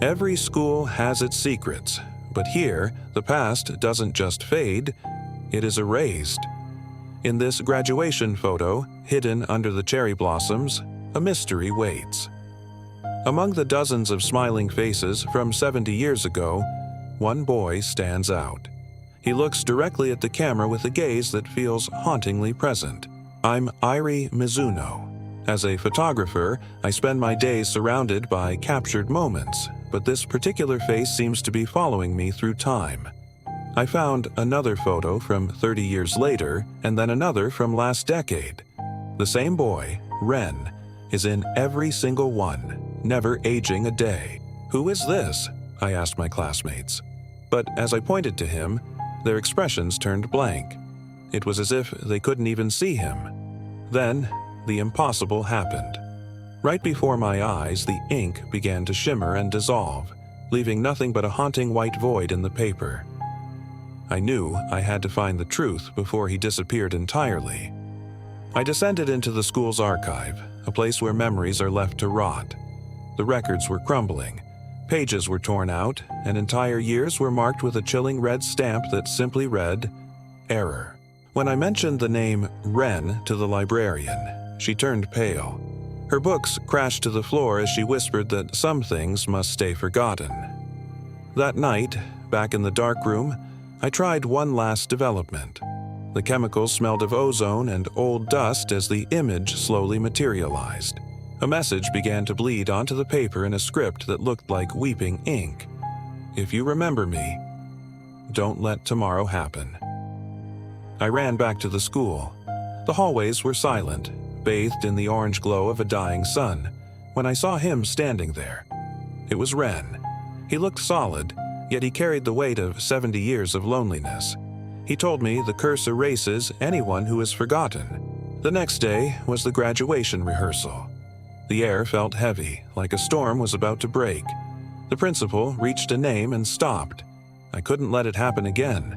Every school has its secrets, but here, the past doesn't just fade, it is erased. In this graduation photo, hidden under the cherry blossoms, a mystery waits. Among the dozens of smiling faces from 70 years ago, one boy stands out. He looks directly at the camera with a gaze that feels hauntingly present. I'm Airi Mizuno. As a photographer, I spend my days surrounded by captured moments, but this particular face seems to be following me through time. I found another photo from 30 years later, and then another from last decade. The same boy, Ren, is in every single one, never aging a day. "Who is this?" I asked my classmates. But as I pointed to him, their expressions turned blank. It was as if they couldn't even see him. Then, the impossible happened. Right before my eyes, the ink began to shimmer and dissolve, leaving nothing but a haunting white void in the paper. I knew I had to find the truth before he disappeared entirely. I descended into the school's archive, a place where memories are left to rot. The records were crumbling, pages were torn out, and entire years were marked with a chilling red stamp that simply read, "Error." When I mentioned the name Ren to the librarian, she turned pale. Her books crashed to the floor as she whispered that some things must stay forgotten. That night, back in the dark room, I tried one last development. The chemicals smelled of ozone and old dust as the image slowly materialized. A message began to bleed onto the paper in a script that looked like weeping ink. "If you remember me, don't let tomorrow happen." I ran back to the school. The hallways were silent, bathed in the orange glow of a dying sun, when I saw him standing there. It was Ren. He looked solid, yet he carried the weight of 70 years of loneliness. He told me the curse erases anyone who is forgotten. The next day was the graduation rehearsal. The air felt heavy, like a storm was about to break. The principal reached a name and stopped. I couldn't let it happen again.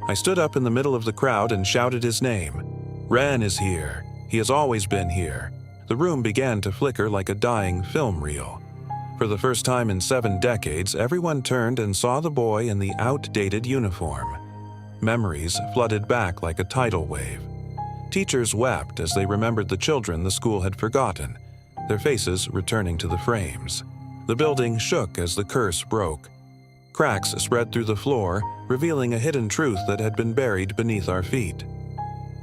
I stood up in the middle of the crowd and shouted his name. "Ren is here. He has always been here." The room began to flicker like a dying film reel. For the first time in 7 decades, everyone turned and saw the boy in the outdated uniform. Memories flooded back like a tidal wave. Teachers wept as they remembered the children the school had forgotten, their faces returning to the frames. The building shook as the curse broke. Cracks spread through the floor, revealing a hidden truth that had been buried beneath our feet.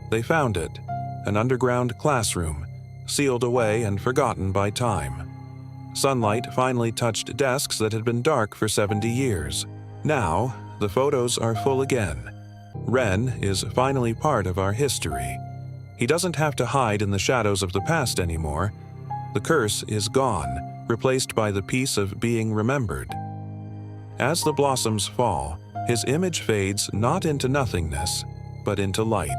They found it. An underground classroom, sealed away and forgotten by time. Sunlight finally touched desks that had been dark for 70 years. Now, the photos are full again. Ren is finally part of our history. He doesn't have to hide in the shadows of the past anymore. The curse is gone, replaced by the peace of being remembered. As the blossoms fall, his image fades not into nothingness, but into light.